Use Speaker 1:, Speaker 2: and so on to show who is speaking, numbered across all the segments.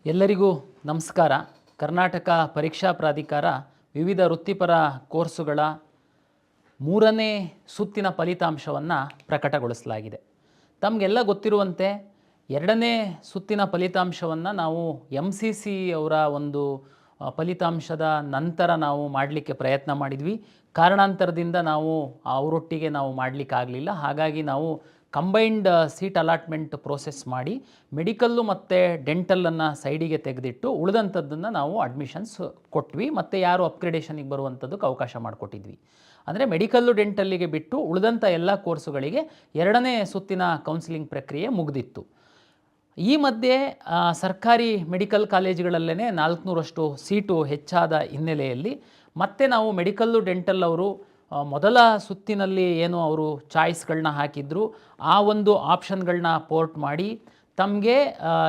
Speaker 1: ಎಲ್ಲರಿಗೂ ನಮಸ್ಕಾರ. ಕರ್ನಾಟಕ ಪರೀಕ್ಷಾ ಪ್ರಾಧಿಕಾರ ವಿವಿಧ ವೃತ್ತಿಪರ ಕೋರ್ಸುಗಳ 3ನೇ ಸುತ್ತಿನ ಫಲಿತಾಂಶವನ್ನು ಪ್ರಕಟಗೊಳಿಸಲಾಗಿದೆ. ತಮಗೆಲ್ಲ ಗೊತ್ತಿರುವಂತೆ 2ನೇ ಸುತ್ತಿನ ಫಲಿತಾಂಶವನ್ನು ನಾವು MCC ಅವರ ಒಂದು ಫಲಿತಾಂಶದ ನಂತರ ನಾವು ಮಾಡಲಿಕ್ಕೆ ಪ್ರಯತ್ನ ಮಾಡಿದ್ವಿ. ಕಾರಣಾಂತರದಿಂದ ನಾವು ಅವರೊಟ್ಟಿಗೆ ನಾವು ಮಾಡಲಿಕ್ಕಾಗಲಿಲ್ಲ. ಹಾಗಾಗಿ ನಾವು ಕಂಬೈನ್ಡ್ ಸೀಟ್ ಅಲಾಟ್ಮೆಂಟ್ ಪ್ರೋಸೆಸ್ ಮಾಡಿ ಮೆಡಿಕಲ್ಲು ಮತ್ತು ಡೆಂಟಲನ್ನು ಸೈಡಿಗೆ ತೆಗೆದಿಟ್ಟು ಉಳಿದಂಥದ್ದನ್ನು ನಾವು ಅಡ್ಮಿಷನ್ಸ್ ಕೊಟ್ವಿ ಮತ್ತು ಯಾರು ಅಪ್ಗ್ರೇಡೇಷನಿಗೆ ಬರುವಂಥದ್ದಕ್ಕೆ ಅವಕಾಶ ಮಾಡಿಕೊಟ್ಟಿದ್ವಿ. ಅಂದರೆ ಮೆಡಿಕಲ್ಲು ಡೆಂಟಲ್ಲಿಗೆ ಬಿಟ್ಟು ಉಳಿದಂಥ ಎಲ್ಲ ಕೋರ್ಸುಗಳಿಗೆ 2ನೇ ಸುತ್ತಿನ ಕೌನ್ಸಿಲಿಂಗ್ ಪ್ರಕ್ರಿಯೆ ಮುಗಿದಿತ್ತು. ಈ ಮಧ್ಯೆ ಸರ್ಕಾರಿ ಮೆಡಿಕಲ್ ಕಾಲೇಜುಗಳಲ್ಲೇ 400ರಷ್ಟು ಸೀಟು ಹೆಚ್ಚಾದ ಹಿನ್ನೆಲೆಯಲ್ಲಿ ಮತ್ತೆ ನಾವು ಮೆಡಿಕಲ್ಲು ಡೆಂಟಲ್ ಅವರು ಮೊದಲ ಸುತ್ತಿನಲ್ಲಿ ಏನು ಅವರು ಚಾಯ್ಸ್ಗಳನ್ನ ಹಾಕಿದ್ರು ಆ ಒಂದು ಆಪ್ಷನ್ಗಳನ್ನ ಪೋರ್ಟ್ ಮಾಡಿ ತಮಗೆ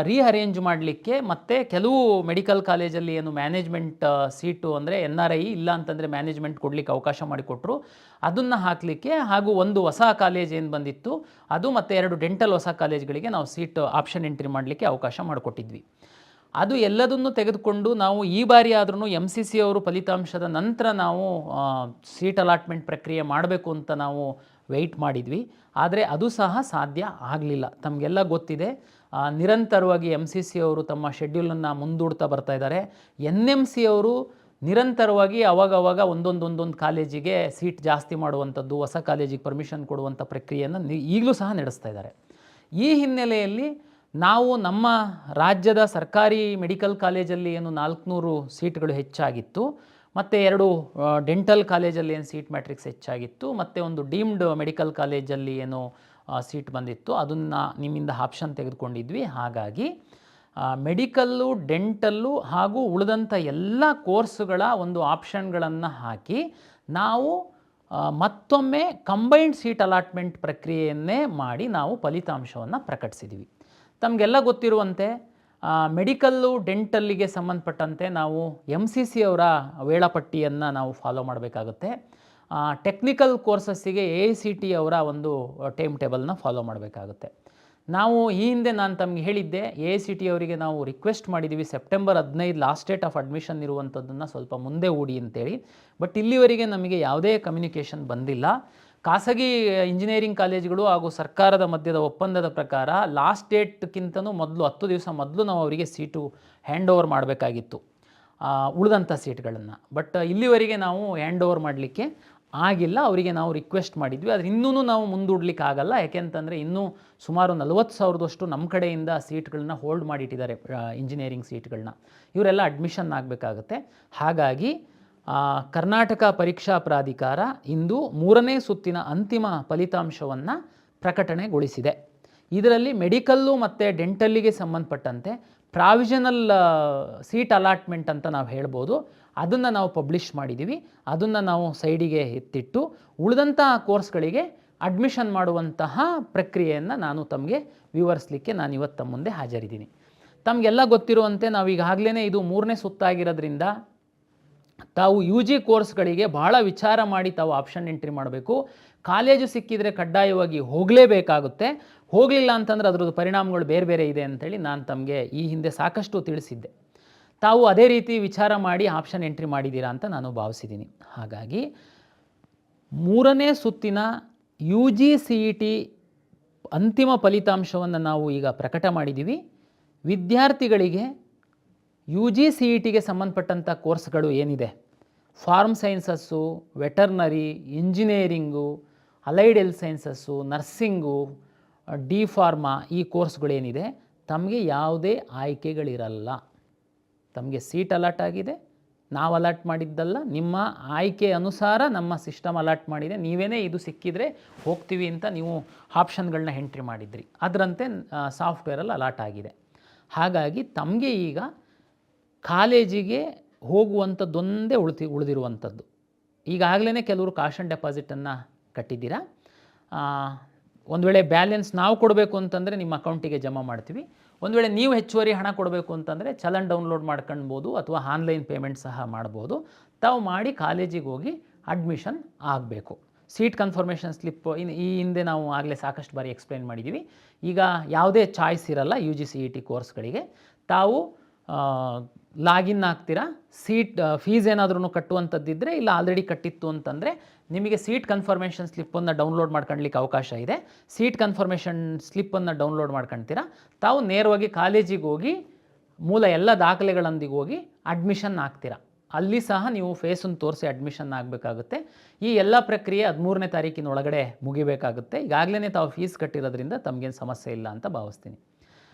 Speaker 1: ರೀಅರೇಂಜ್ ಮಾಡಲಿಕ್ಕೆ ಮತ್ತು ಕೆಲವು ಮೆಡಿಕಲ್ ಕಾಲೇಜಲ್ಲಿ ಏನು ಮ್ಯಾನೇಜ್ಮೆಂಟ್ ಸೀಟು ಅಂದರೆ NRI ಇಲ್ಲ ಅಂತಂದರೆ ಮ್ಯಾನೇಜ್ಮೆಂಟ್ ಕೊಡಲಿಕ್ಕೆ ಅವಕಾಶ ಮಾಡಿಕೊಟ್ರು, ಅದನ್ನು ಹಾಕಲಿಕ್ಕೆ ಹಾಗೂ ಒಂದು ಹೊಸ ಕಾಲೇಜ್ ಏನು ಬಂದಿತ್ತು ಅದು ಮತ್ತು 2 ಡೆಂಟಲ್ ಹೊಸ ಕಾಲೇಜ್ಗಳಿಗೆ ನಾವು ಸೀಟ್ ಆಪ್ಷನ್ ಎಂಟ್ರಿ ಮಾಡಲಿಕ್ಕೆ ಅವಕಾಶ ಮಾಡಿಕೊಟ್ಟಿದ್ವಿ. ಅದು ಎಲ್ಲದನ್ನು ತೆಗೆದುಕೊಂಡು ನಾವು ಈ ಬಾರಿ ಆದ್ರೂ MCC ಅವರು ಫಲಿತಾಂಶದ ನಂತರ ನಾವು ಸೀಟ್ ಅಲಾಟ್ಮೆಂಟ್ ಪ್ರಕ್ರಿಯೆ ಮಾಡಬೇಕು ಅಂತ ನಾವು ವೆಯ್ಟ್ ಮಾಡಿದ್ವಿ. ಆದರೆ ಅದು ಸಹ ಸಾಧ್ಯ ಆಗಲಿಲ್ಲ. ತಮಗೆಲ್ಲ ಗೊತ್ತಿದೆ, ನಿರಂತರವಾಗಿ MCC ಅವರು ತಮ್ಮ ಶೆಡ್ಯೂಲನ್ನು ಮುಂದೂಡ್ತಾ ಬರ್ತಾ ಇದ್ದಾರೆ. NMC ಅವರು ನಿರಂತರವಾಗಿ ಅವಾಗವಾಗ ಒಂದೊಂದು ಕಾಲೇಜಿಗೆ ಸೀಟ್ ಜಾಸ್ತಿ ಮಾಡುವಂಥದ್ದು, ಹೊಸ ಕಾಲೇಜಿಗೆ ಪರ್ಮಿಷನ್ ಕೊಡುವಂಥ ಪ್ರಕ್ರಿಯೆಯನ್ನು ಈಗಲೂ ಸಹ ನಡೆಸ್ತಾ ಇದ್ದಾರೆ. ಈ ಹಿನ್ನೆಲೆಯಲ್ಲಿ ನಾವು ನಮ್ಮ ರಾಜ್ಯದ ಸರ್ಕಾರಿ ಮೆಡಿಕಲ್ ಕಾಲೇಜಲ್ಲಿ ಏನು 400 ಸೀಟ್ಗಳು ಹೆಚ್ಚಾಗಿತ್ತು ಮತ್ತು 2 ಡೆಂಟಲ್ ಕಾಲೇಜಲ್ಲಿ ಏನು ಸೀಟ್ ಮ್ಯಾಟ್ರಿಕ್ಸ್ ಹೆಚ್ಚಾಗಿತ್ತು ಮತ್ತು ಒಂದು ಡೀಮ್ಡ್ ಮೆಡಿಕಲ್ ಕಾಲೇಜಲ್ಲಿ ಏನು ಸೀಟ್ ಬಂದಿತ್ತು ಅದನ್ನು ನಿಮ್ಮಿಂದ ಆಪ್ಷನ್ ತೆಗೆದುಕೊಂಡಿದ್ವಿ. ಹಾಗಾಗಿ ಮೆಡಿಕಲ್ಲು, ಡೆಂಟಲ್ಲು ಹಾಗೂ ಉಳಿದಂಥ ಎಲ್ಲ ಕೋರ್ಸುಗಳ ಒಂದು ಆಪ್ಷನ್ಗಳನ್ನು ಹಾಕಿ ನಾವು ಮತ್ತೊಮ್ಮೆ ಕಂಬೈನ್ಡ್ ಸೀಟ್ ಅಲಾಟ್ಮೆಂಟ್ ಪ್ರಕ್ರಿಯೆಯನ್ನೇ ಮಾಡಿ ನಾವು ಫಲಿತಾಂಶವನ್ನು ಪ್ರಕಟಿಸಿದ್ವಿ. ತಮಗೆಲ್ಲ ಗೊತ್ತಿರುವಂತೆ ಮೆಡಿಕಲ್ಲು ಡೆಂಟಲ್ಲಿಗೆ ಸಂಬಂಧಪಟ್ಟಂತೆ ನಾವು MCC ಅವರ ವೇಳಾಪಟ್ಟಿಯನ್ನು ನಾವು ಫಾಲೋ ಮಾಡಬೇಕಾಗುತ್ತೆ. ಟೆಕ್ನಿಕಲ್ ಕೋರ್ಸಸ್ಸಿಗೆ AICT ಅವರ ಒಂದು ಟೈಮ್ ಟೇಬಲ್ನ ಫಾಲೋ ಮಾಡಬೇಕಾಗುತ್ತೆ. ನಾವು ಈ ಹಿಂದೆ ನಾನು ತಮಗೆ ಹೇಳಿದ್ದೆ, AICT ಅವರಿಗೆ ನಾವು ರಿಕ್ವೆಸ್ಟ್ ಮಾಡಿದ್ದೀವಿ September 15 last date of admission ಇರುವಂಥದ್ದನ್ನು ಸ್ವಲ್ಪ ಮುಂದೆ ಹೂಡಿ ಅಂತೇಳಿ. ಬಟ್ ಇಲ್ಲಿವರೆಗೆ ನಮಗೆ ಯಾವುದೇ ಕಮ್ಯುನಿಕೇಷನ್ ಬಂದಿಲ್ಲ. ಖಾಸಗಿ ಇಂಜಿನಿಯರಿಂಗ್ ಕಾಲೇಜುಗಳು ಹಾಗೂ ಸರ್ಕಾರದ ಮಧ್ಯದ ಒಪ್ಪಂದದ ಪ್ರಕಾರ ಲಾಸ್ಟ್ ಡೇಟ್ಗಿಂತನೂ ಮೊದಲು 10 ದಿವಸ ಮೊದಲು ನಾವು ಅವರಿಗೆ ಸೀಟು ಹ್ಯಾಂಡ್ ಓವರ್ ಮಾಡಬೇಕಾಗಿತ್ತು ಉಳಿದಂಥ ಸೀಟ್ಗಳನ್ನು. ಬಟ್ ಇಲ್ಲಿವರೆಗೆ ನಾವು ಹ್ಯಾಂಡ್ ಓವರ್ ಮಾಡಲಿಕ್ಕೆ ಆಗಿಲ್ಲ. ಅವರಿಗೆ ನಾವು ರಿಕ್ವೆಸ್ಟ್ ಮಾಡಿದ್ವಿ, ಆದರೆ ಇನ್ನೂ ನಾವು ಮುಂದೂಡಲಿಕ್ಕೆ ಆಗಲ್ಲ. ಯಾಕೆಂತಂದರೆ ಇನ್ನೂ ಸುಮಾರು 40,000ದಷ್ಟು ನಮ್ಮ ಕಡೆಯಿಂದ ಸೀಟ್ಗಳನ್ನ ಹೋಲ್ಡ್ ಮಾಡಿಟ್ಟಿದ್ದಾರೆ, ಇಂಜಿನಿಯರಿಂಗ್ ಸೀಟ್ಗಳನ್ನ. ಇವರೆಲ್ಲ ಅಡ್ಮಿಷನ್ ಆಗಬೇಕಾಗುತ್ತೆ. ಹಾಗಾಗಿ ಕರ್ನಾಟಕ ಪರೀಕ್ಷಾ ಪ್ರಾಧಿಕಾರ ಇಂದು 3ನೇ ಸುತ್ತಿನ ಅಂತಿಮ ಫಲಿತಾಂಶವನ್ನು ಪ್ರಕಟಣೆಗೊಳಿಸಿದೆ. ಇದರಲ್ಲಿ ಮೆಡಿಕಲ್ಲು ಮತ್ತು ಡೆಂಟಲ್ಲಿಗೆ ಸಂಬಂಧಪಟ್ಟಂತೆ ಪ್ರಾವಿಷನಲ್ ಸೀಟ್ ಅಲಾಟ್ಮೆಂಟ್ ಅಂತ ನಾವು ಹೇಳ್ಬೋದು, ಅದನ್ನು ನಾವು ಪಬ್ಲಿಷ್ ಮಾಡಿದ್ದೀವಿ. ಅದನ್ನು ನಾವು ಸೈಡಿಗೆ ಎತ್ತಿಟ್ಟು ಉಳಿದಂಥ ಕೋರ್ಸ್ಗಳಿಗೆ ಅಡ್ಮಿಷನ್ ಮಾಡುವಂತಹ ಪ್ರಕ್ರಿಯೆಯನ್ನು ನಾನು ತಮಗೆ ವಿವರಿಸಲಿಕ್ಕೆ ನಾನು ಇವತ್ತು ತಮ್ಮ ಮುಂದೆ ಹಾಜರಿದ್ದೀನಿ. ತಮಗೆಲ್ಲ ಗೊತ್ತಿರುವಂತೆ ನಾವು ಈಗಾಗಲೇ ಇದು 3ನೇ ಸುತ್ತಾಗಿರೋದ್ರಿಂದ ತಾವು UG ಕೋರ್ಸ್ಗಳಿಗೆ ಭಾಳ ವಿಚಾರ ಮಾಡಿ ತಾವು ಆಪ್ಷನ್ ಎಂಟ್ರಿ ಮಾಡಬೇಕು. ಕಾಲೇಜು ಸಿಕ್ಕಿದರೆ ಕಡ್ಡಾಯವಾಗಿ ಹೋಗಲೇಬೇಕಾಗುತ್ತೆ. ಹೋಗಲಿಲ್ಲ ಅಂತಂದರೆ ಅದರದ್ದು ಪರಿಣಾಮಗಳು ಬೇರೆ ಬೇರೆ ಇದೆ ಅಂಥೇಳಿ ನಾನು ತಮಗೆ ಈ ಹಿಂದೆ ಸಾಕಷ್ಟು ತಿಳಿಸಿದ್ದೆ. ತಾವು ಅದೇ ರೀತಿ ವಿಚಾರ ಮಾಡಿ ಆಪ್ಷನ್ ಎಂಟ್ರಿ ಮಾಡಿದ್ದೀರಾ ಅಂತ ನಾನು ಭಾವಿಸಿದ್ದೀನಿ. ಹಾಗಾಗಿ 3ನೇ ಸುತ್ತಿನ UG CET ಅಂತಿಮ ಫಲಿತಾಂಶವನ್ನು ನಾವು ಈಗ ಪ್ರಕಟ ಮಾಡಿದ್ದೀವಿ. ವಿದ್ಯಾರ್ಥಿಗಳಿಗೆ UG CETಗೆ ಸಂಬಂಧಪಟ್ಟಂಥ ಕೋರ್ಸ್ಗಳು ಏನಿದೆ, pharm sciences, veterinary, engineering, allied health sciences, nursing, D pharma, ಈ ಕೋರ್ಸ್ಗಳೇನಿದೆ ತಮಗೆ ಯಾವುದೇ ಆಯ್ಕೆಗಳಿರಲ್ಲ. ತಮಗೆ ಸೀಟ್ ಅಲಾಟ್ ಆಗಿದೆ, ನಾವು ಅಲಾಟ್ ಮಾಡಿದ್ದಲ್ಲ, ನಿಮ್ಮ ಆಯ್ಕೆ ಅನುಸಾರ ನಮ್ಮ ಸಿಸ್ಟಮ್ ಅಲಾಟ್ ಮಾಡಿದೆ. ನೀವೇನೇ ಇದು ಸಿಕ್ಕಿದರೆ ಹೋಗ್ತೀವಿ ಅಂತ ನೀವು ಆಪ್ಷನ್ಗಳನ್ನ ಎಂಟ್ರಿ ಮಾಡಿದ್ರಿ, ಅದರಂತೆ ಸಾಫ್ಟ್ವೇರಲ್ಲಿ ಅಲಾಟ್ ಆಗಿದೆ. ಹಾಗಾಗಿ ತಮಗೆ ಈಗ ಕಾಲೇಜಿಗೆ ಹೋಗುವಂಥದ್ದೊಂದೇ ಉಳಿದಿರುವಂಥದ್ದು. ಈಗಾಗಲೇ ಕೆಲವರು ಕಾಶ್ ಆ್ಯಂಡ್ ಡೆಪಾಸಿಟನ್ನು ಕಟ್ಟಿದ್ದೀರಾ. ಒಂದು ವೇಳೆ ಬ್ಯಾಲೆನ್ಸ್ ನಾವು ಕೊಡಬೇಕು ಅಂತಂದರೆ ನಿಮ್ಮ ಅಕೌಂಟಿಗೆ ಜಮಾ ಮಾಡ್ತೀವಿ. ಒಂದು ವೇಳೆ ನೀವು ಹೆಚ್ಚುವರಿ ಹಣ ಕೊಡಬೇಕು ಅಂತಂದರೆ ಚಲನ್ ಡೌನ್ಲೋಡ್ ಮಾಡ್ಕೊಳ್ಬೋದು ಅಥವಾ ಆನ್ಲೈನ್ ಪೇಮೆಂಟ್ ಸಹ ಮಾಡ್ಬೋದು. ತಾವು ಮಾಡಿ ಕಾಲೇಜಿಗೆ ಹೋಗಿ ಅಡ್ಮಿಷನ್ ಆಗಬೇಕು. ಸೀಟ್ ಕನ್ಫರ್ಮೇಷನ್ ಸ್ಲಿಪ್ ಈ ಹಿಂದೆ ನಾವು ಆಗಲೇ ಸಾಕಷ್ಟು ಬಾರಿ ಎಕ್ಸ್ಪ್ಲೈನ್ ಮಾಡಿದ್ದೀವಿ. ಈಗ ಯಾವುದೇ ಚಾಯ್ಸ್ ಇರಲ್ಲ UG CET ಕೋರ್ಸ್ಗಳಿಗೆ. ತಾವು ಲಾಗಿನ್ ಆಗ್ತೀರಾ. ಫೀಸ್ ಏನಾದ್ರೂ ಕಟ್ಟುವಂಥದ್ದಿದ್ದರೆ, ಇಲ್ಲ ಆಲ್ರೆಡಿ ಕಟ್ಟಿತ್ತು ಅಂತಂದರೆ ನಿಮಗೆ ಸೀಟ್ ಕನ್ಫರ್ಮೇಷನ್ ಸ್ಲಿಪ್ಪನ್ನು ಡೌನ್ಲೋಡ್ ಮಾಡ್ಕೊಳ್ಳಿಕ್ಕೆ ಅವಕಾಶ ಇದೆ. ಸೀಟ್ ಕನ್ಫರ್ಮೇಷನ್ ಸ್ಲಿಪ್ಪನ್ನು ಡೌನ್ಲೋಡ್ ಮಾಡ್ಕೊಳ್ತೀರಾ. ತಾವು ನೇರವಾಗಿ ಕಾಲೇಜಿಗೆ ಹೋಗಿ ಮೂಲ ಎಲ್ಲ ದಾಖಲೆಗಳೊಂದಿಗೆ ಹೋಗಿ ಅಡ್ಮಿಷನ್ ಆಗ್ತೀರಾ. ಅಲ್ಲಿ ಸಹ ನೀವು ಫೇಸನ್ನು ತೋರಿಸಿ ಅಡ್ಮಿಷನ್ ಆಗಬೇಕಾಗುತ್ತೆ. ಈ ಎಲ್ಲ ಪ್ರಕ್ರಿಯೆ 13ನೇ ತಾರೀಕಿನೊಳಗಡೆ ಮುಗಿಬೇಕಾಗುತ್ತೆ. ಈಗಾಗಲೇ ತಾವು ಫೀಸ್ ಕಟ್ಟಿರೋದ್ರಿಂದ ತಮಗೇನು ಸಮಸ್ಯೆ ಇಲ್ಲ ಅಂತ ಭಾವಿಸ್ತೀನಿ.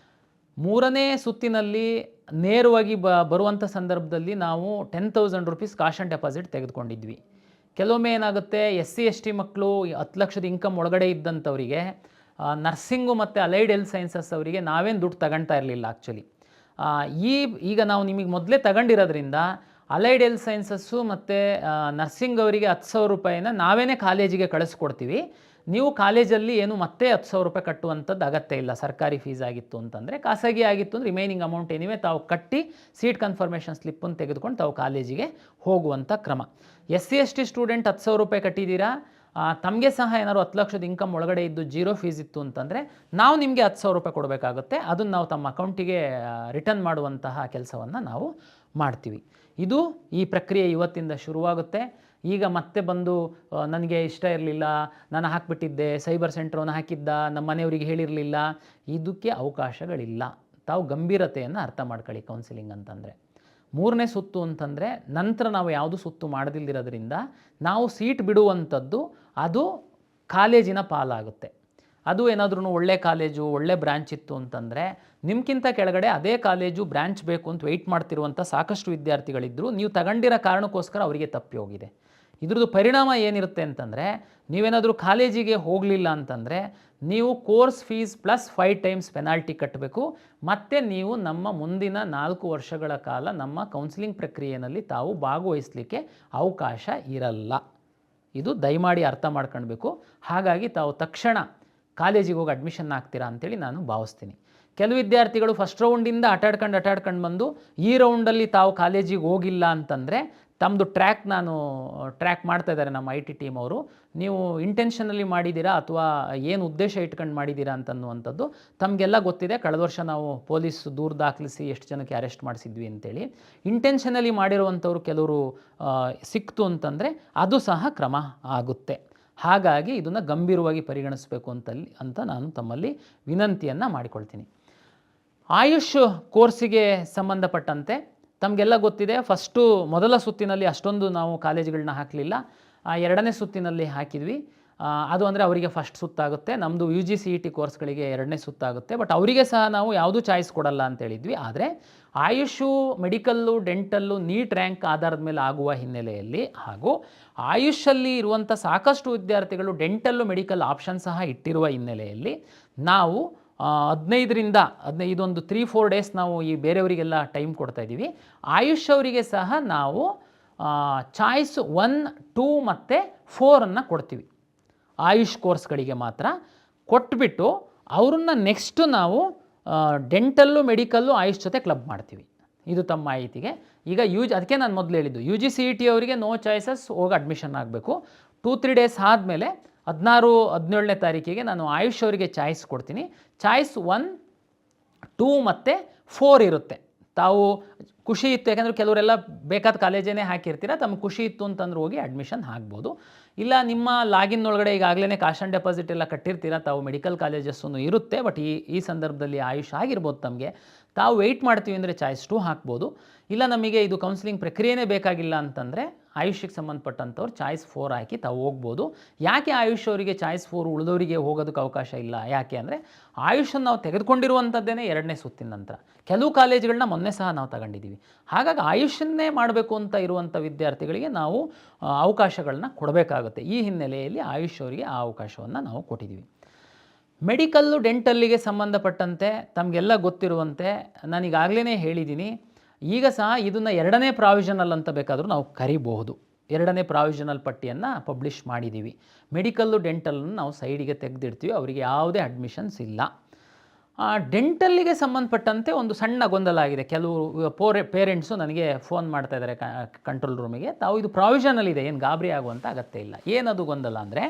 Speaker 1: 3ನೇ ಸುತ್ತಿನಲ್ಲಿ ನೇರವಾಗಿ ಬರುವಂಥ ಸಂದರ್ಭದಲ್ಲಿ ನಾವು 10,000 ರೂಪೀಸ್ ಕಾಶ್ ಆ್ಯಂಡ್ ಡೆಪಾಸಿಟ್ ತೆಗೆದುಕೊಂಡಿದ್ವಿ. ಕೆಲವೊಮ್ಮೆ ಏನಾಗುತ್ತೆ, SC/ST ಮಕ್ಕಳು 10 ಲಕ್ಷದ ಇನ್ಕಮ್ ಒಳಗಡೆ ಇದ್ದಂಥವರಿಗೆ ನರ್ಸಿಂಗು ಮತ್ತು ಅಲೈಡ್ ಹೆಲ್ತ್ ಸೈನ್ಸಸ್ ಅವರಿಗೆ ನಾವೇನು ದುಡ್ಡು ತಗೊಳ್ತಾ ಇರಲಿಲ್ಲ ಆ್ಯಕ್ಚುಲಿ. ಈಗ ನಾವು ನಿಮಗೆ ಮೊದಲೇ ತಗೊಂಡಿರೋದ್ರಿಂದ ಅಲೈಡ್ ಹೆಲ್ತ್ ಸೈನ್ಸಸ್ಸು ಮತ್ತು ನರ್ಸಿಂಗ್ ಅವರಿಗೆ 10,000 ರೂಪಾಯಿನ ನಾವೇ ಕಾಲೇಜಿಗೆ ಕಳಿಸ್ಕೊಡ್ತೀವಿ. ನೀವು ಕಾಲೇಜಲ್ಲಿ ಏನು ಮತ್ತೆ 10,000 ರೂಪಾಯಿ ಕಟ್ಟುವಂಥದ್ದು ಅಗತ್ಯ ಇಲ್ಲ. ಸರ್ಕಾರಿ ಫೀಸ್ ಆಗಿತ್ತು ಅಂತಂದರೆ. ಖಾಸಗಿ ಆಗಿತ್ತು ಅಂದರೆ ರಿಮೈನಿಂಗ್ ಅಮೌಂಟ್ ಏನಿವೆ ತಾವು ಕಟ್ಟಿ ಸೀಟ್ ಕನ್ಫರ್ಮೇಷನ್ ಸ್ಲಿಪ್ಪನ್ನು ತೆಗೆದುಕೊಂಡು ತಾವು ಕಾಲೇಜಿಗೆ ಹೋಗುವಂಥ ಕ್ರಮ. SC/ST ಸ್ಟೂಡೆಂಟ್ 10,000 ರೂಪಾಯಿ ಕಟ್ಟಿದ್ದೀರಾ, ತಮಗೆ ಸಹ ಏನಾದ್ರು 10 ಲಕ್ಷದ ಇನ್ಕಮ್ ಒಳಗಡೆ ಇದ್ದು ಜೀರೋ ಫೀಸ್ ಇತ್ತು ಅಂತಂದರೆ ನಾವು ನಿಮಗೆ 10,000 ರೂಪಾಯಿ ಕೊಡಬೇಕಾಗುತ್ತೆ. ಅದನ್ನು ನಾವು ತಮ್ಮ ಅಕೌಂಟಿಗೆ ರಿಟರ್ನ್ ಮಾಡುವಂತಹ ಕೆಲಸವನ್ನು ನಾವು ಮಾಡ್ತೀವಿ. ಇದು ಈ ಪ್ರಕ್ರಿಯೆ ಇವತ್ತಿಂದ ಶುರುವಾಗುತ್ತೆ. ಈಗ ಮತ್ತೆ ಬಂದು ನನಗೆ ಇಷ್ಟ ಇರಲಿಲ್ಲ, ನಾನು ಹಾಕಿಬಿಟ್ಟಿದ್ದೆ, ಸೈಬರ್ ಸೆಂಟ್ರವನ್ನು ಹಾಕಿದ್ದ, ನಮ್ಮ ಮನೆಯವರಿಗೆ ಹೇಳಿರಲಿಲ್ಲ, ಇದಕ್ಕೆ ಅವಕಾಶಗಳಿಲ್ಲ. ತಾವು ಗಂಭೀರತೆಯನ್ನು ಅರ್ಥ ಮಾಡ್ಕೊಳ್ಳಿ. ಕೌನ್ಸಿಲಿಂಗ್ ಅಂತಂದರೆ 3ನೇ ಸುತ್ತು ಅಂತಂದರೆ ನಂತರ ನಾವು ಯಾವುದು ಸುತ್ತು ಮಾಡದಿಲ್ಲದಿರೋದ್ರಿಂದ ನಾವು ಸೀಟ್ ಬಿಡುವಂಥದ್ದು ಅದು ಕಾಲೇಜಿನ ಪಾಲಾಗುತ್ತೆ. ಅದು ಏನಾದ್ರೂ ಒಳ್ಳೆ ಕಾಲೇಜು, ಒಳ್ಳೆ ಬ್ರ್ಯಾಂಚ್ ಇತ್ತು ಅಂತಂದರೆ ನಿಮ್ಗಿಂತ ಕೆಳಗಡೆ ಅದೇ ಕಾಲೇಜು ಬ್ರ್ಯಾಂಚ್ ಬೇಕು ಅಂತ ವೆಯ್ಟ್ ಮಾಡ್ತಿರುವಂಥ ಸಾಕಷ್ಟು ವಿದ್ಯಾರ್ಥಿಗಳಿದ್ದರು. ನೀವು ತಗೊಂಡಿರೋ ಕಾರಣಕ್ಕೋಸ್ಕರ ಅವರಿಗೆ ತಪ್ಪಿ ಹೋಗಿದೆ. ಇದ್ರದ್ದು ಪರಿಣಾಮ ಏನಿರುತ್ತೆ ಅಂತಂದರೆ, ನೀವೇನಾದರೂ ಕಾಲೇಜಿಗೆ ಹೋಗಲಿಲ್ಲ ಅಂತಂದರೆ ನೀವು course fees plus 5 times penalty ಕಟ್ಟಬೇಕು. ಮತ್ತು ನೀವು ನಮ್ಮ ಮುಂದಿನ 4 ವರ್ಷಗಳ ಕಾಲ ನಮ್ಮ ಕೌನ್ಸಿಲಿಂಗ್ ಪ್ರಕ್ರಿಯೆಯಲ್ಲಿ ತಾವು ಭಾಗವಹಿಸಲಿಕ್ಕೆ ಅವಕಾಶ ಇರಲ್ಲ. ಇದು ದಯಮಾಡಿ ಅರ್ಥ ಮಾಡ್ಕೊಳ್ಬೇಕು. ಹಾಗಾಗಿ ತಾವು ತಕ್ಷಣ ಕಾಲೇಜಿಗೆ ಹೋಗಿ ಅಡ್ಮಿಷನ್ ಆಗ್ತೀರಾ ಅಂತೇಳಿ ನಾನು ಭಾವಿಸ್ತೀನಿ. ಕೆಲವು ವಿದ್ಯಾರ್ಥಿಗಳು ಫಸ್ಟ್ ರೌಂಡಿಂದ ಅಟಾಡ್ಕೊಂಡು ಬಂದು ಈ ರೌಂಡಲ್ಲಿ ತಾವು ಕಾಲೇಜಿಗೆ ಹೋಗಿಲ್ಲ ಅಂತಂದರೆ ತಮ್ಮದು ಟ್ರ್ಯಾಕ್ ಮಾಡ್ತಾ ಇದ್ದಾರೆ ನಮ್ಮ IT ಟೀಮ್ ಅವರು. ನೀವು ಇಂಟೆನ್ಷನಲ್ಲಿ ಮಾಡಿದ್ದೀರಾ ಅಥವಾ ಏನು ಉದ್ದೇಶ ಇಟ್ಕೊಂಡು ಮಾಡಿದ್ದೀರಾ ಅಂತನ್ನುವಂಥದ್ದು ತಮಗೆಲ್ಲ ಗೊತ್ತಿದೆ. ಕಳೆದ ವರ್ಷ ನಾವು ಪೊಲೀಸ್ ದೂರು ದಾಖಲಿಸಿ ಎಷ್ಟು ಜನಕ್ಕೆ ಅರೆಸ್ಟ್ ಮಾಡಿಸಿದ್ವಿ ಅಂತೇಳಿ. ಇಂಟೆನ್ಷನಲ್ಲಿ ಮಾಡಿರುವಂಥವ್ರು ಕೆಲವರು ಸಿಕ್ತು ಅಂತಂದರೆ ಅದು ಸಹ ಕ್ರಮ ಆಗುತ್ತೆ. ಹಾಗಾಗಿ ಇದನ್ನು ಗಂಭೀರವಾಗಿ ಪರಿಗಣಿಸಬೇಕು ಅಂತ ನಾನು ತಮ್ಮಲ್ಲಿ ವಿನಂತಿಯನ್ನು ಮಾಡಿಕೊಳ್ತೀನಿ. ಆಯುಷ್ ಕೋರ್ಸಿಗೆ ಸಂಬಂಧಪಟ್ಟಂತೆ ತಮಗೆಲ್ಲ ಗೊತ್ತಿದೆ, ಮೊದಲ ಸುತ್ತಿನಲ್ಲಿ ಅಷ್ಟೊಂದು ನಾವು ಕಾಲೇಜುಗಳನ್ನ ಹಾಕಲಿಲ್ಲ. 2ನೇ ಸುತ್ತಿನಲ್ಲಿ ಹಾಕಿದ್ವಿ. ಅದು ಅಂದರೆ ಅವರಿಗೆ ಫಸ್ಟ್ ಸುತ್ತಾಗುತ್ತೆ. ನಮ್ಮದು UG CET ಕೋರ್ಸ್ಗಳಿಗೆ 2ನೇ ಸುತ್ತಾಗುತ್ತೆ. ಬಟ್ ಅವರಿಗೆ ಸಹ ನಾವು ಯಾವುದೂ ಚಾಯ್ಸ್ ಕೊಡಲ್ಲ ಅಂತ ಹೇಳಿದ್ವಿ. ಆದರೆ Ayush, medical, dental NEET rank ಆಧಾರದ ಮೇಲೆ ಆಗುವ ಹಿನ್ನೆಲೆಯಲ್ಲಿ ಹಾಗೂ ಆಯುಷಲ್ಲಿ ಇರುವಂಥ ಸಾಕಷ್ಟು ವಿದ್ಯಾರ್ಥಿಗಳು ಡೆಂಟಲ್ಲು, ಮೆಡಿಕಲ್ ಆಪ್ಷನ್ ಸಹ ಇಟ್ಟಿರುವ ಹಿನ್ನೆಲೆಯಲ್ಲಿ ನಾವು 15 ಇದೊಂದು 3-4 ಡೇಸ್ ನಾವು ಈ ಬೇರೆಯವರಿಗೆಲ್ಲ ಟೈಮ್ ಕೊಡ್ತಾ ಇದ್ದೀವಿ. ಆಯುಷ್ ಅವರಿಗೆ ಸಹ ನಾವು ಚಾಯ್ಸ್ 1, 2 ಮತ್ತು 4 ಕೊಡ್ತೀವಿ. ಆಯುಷ್ ಕೋರ್ಸ್ಗಳಿಗೆ ಮಾತ್ರ ಕೊಟ್ಬಿಟ್ಟು ಅವ್ರನ್ನ ನೆಕ್ಸ್ಟು ನಾವು ಡೆಂಟಲ್ಲು, ಮೆಡಿಕಲ್ಲು, ಆಯುಷ್ ಜೊತೆ ಕ್ಲಬ್ ಮಾಡ್ತೀವಿ. ಇದು ತಮ್ಮ ಮಾಹಿತಿಗೆ. ಈಗ ಅದಕ್ಕೆ ನಾನು ಮೊದಲು ಹೇಳಿದ್ದು UG CET ಅವರಿಗೆ ನೋ ಚಾಯ್ಸಸ್, ಹೋಗಿ ಅಡ್ಮಿಷನ್ ಆಗಬೇಕು. 2-3 ಡೇಸ್ ಆದಮೇಲೆ 16, 17ನೇ ತಾರೀಕಿಗೆ ನಾನು ಆಯುಷ್ ಅವರಿಗೆ ಚಾಯ್ಸ್ ಕೊಡ್ತೀನಿ. ಚಾಯ್ಸ್ 1, 2 ಮತ್ತು 4 ಇರುತ್ತೆ. ತಾವು ಖುಷಿ ಇತ್ತು, ಯಾಕಂದರೆ ಕೆಲವರೆಲ್ಲ ಬೇಕಾದ ಕಾಲೇಜೇ ಹಾಕಿರ್ತೀರ, ತಮಗೆ ಖುಷಿ ಇತ್ತು ಅಂತಂದ್ರೆ ಹೋಗಿ ಅಡ್ಮಿಷನ್ ಆಗ್ಬೋದು. ಇಲ್ಲ ನಿಮ್ಮ ಲಾಗಿನ್ ಒಳಗಡೆ ಈಗಾಗಲೇ ಕಾಶ್ ಆ್ಯಂಡ್ ಡೆಪಾಸಿಟ್ ಎಲ್ಲ ಕಟ್ಟಿರ್ತೀರ, ತಾವು ಮೆಡಿಕಲ್ ಕಾಲೇಜಸ್ಸೂ ಇರುತ್ತೆ. ಬಟ್ ಈ ಸಂದರ್ಭದಲ್ಲಿ ಆಯುಷ್ ಆಗಿರ್ಬೋದು ತಮಗೆ, ತಾವು ವೆಯ್ಟ್ ಮಾಡ್ತೀವಿ ಅಂದರೆ ಚಾಯ್ಸ್ 2 ಹಾಕ್ಬೋದು. ಇಲ್ಲ ನಮಗೆ ಇದು ಕೌನ್ಸಿಲಿಂಗ್ ಪ್ರಕ್ರಿಯೆನೇ ಬೇಕಾಗಿಲ್ಲ ಅಂತಂದರೆ ಆಯುಷ್ಗೆ ಸಂಬಂಧಪಟ್ಟಂಥವ್ರು ಚಾಯ್ಸ್ 4 ಹಾಕಿ ತಾವು ಹೋಗ್ಬೋದು. ಯಾಕೆ ಆಯುಷ್ ಅವರಿಗೆ ಚಾಯ್ಸ್ 4 ಉಳಿದವರಿಗೆ ಹೋಗೋದಕ್ಕೆ ಅವಕಾಶ ಇಲ್ಲ? ಯಾಕೆ ಅಂದರೆ ಆಯುಷನ್ನು ನಾವು ತೆಗೆದುಕೊಂಡಿರುವಂಥದ್ದೇ 2ನೇ ಸುತ್ತಿನ ನಂತರ. ಕೆಲವು ಕಾಲೇಜುಗಳನ್ನ ಮೊನ್ನೆ ಸಹ ನಾವು ತಗೊಂಡಿದ್ದೀವಿ. ಹಾಗಾಗಿ ಆಯುಷನ್ನೇ ಮಾಡಬೇಕು ಅಂತ ಇರುವಂಥ ವಿದ್ಯಾರ್ಥಿಗಳಿಗೆ ನಾವು ಅವಕಾಶಗಳನ್ನ ಕೊಡಬೇಕಾಗುತ್ತೆ. ಈ ಹಿನ್ನೆಲೆಯಲ್ಲಿ ಆಯುಷ್ ಅವರಿಗೆ ಆ ಅವಕಾಶವನ್ನು ನಾವು ಕೊಟ್ಟಿದ್ದೀವಿ. ಮೆಡಿಕಲ್ಲು, ಡೆಂಟಲ್ಲಿಗೆ ಸಂಬಂಧಪಟ್ಟಂತೆ ತಮಗೆಲ್ಲ ಗೊತ್ತಿರುವಂತೆ ನಾನೀಗಾಗಲೇ ಹೇಳಿದ್ದೀನಿ. ಈಗ ಸಹ ಇದನ್ನು 2ನೇ ಪ್ರಾವಿಷನಲ್ ಅಂತ ಬೇಕಾದರೂ ನಾವು ಕರಿಬಹುದು. 2ನೇ ಪ್ರಾವಿಷನಲ್ ಪಟ್ಟಿಯನ್ನು ಪಬ್ಲಿಷ್ ಮಾಡಿದ್ದೀವಿ. ಮೆಡಿಕಲ್ಲು, ಡೆಂಟಲನ್ನು ನಾವು ಸೈಡಿಗೆ ತೆಗೆದಿಡ್ತೀವಿ. ಅವರಿಗೆ ಯಾವುದೇ ಅಡ್ಮಿಷನ್ಸ್ ಇಲ್ಲ. ಡೆಂಟಲ್ಲಿಗೆ ಸಂಬಂಧಪಟ್ಟಂತೆ ಒಂದು ಸಣ್ಣ ಗೊಂದಲ ಆಗಿದೆ. ಕೆಲವು ಪೇರೆಂಟ್ಸು ನನಗೆ ಫೋನ್ ಮಾಡ್ತಾ ಇದ್ದಾರೆ ಕಂಟ್ರೋಲ್ ರೂಮಿಗೆ. ತಾವು ಇದು ಪ್ರಾವಿಷನಲ್ ಇದೆ, ಏನು ಗಾಬರಿ ಆಗುವಂಥ ಅಗತ್ಯ ಇಲ್ಲ. ಏನದು ಗೊಂದಲ ಅಂದರೆ,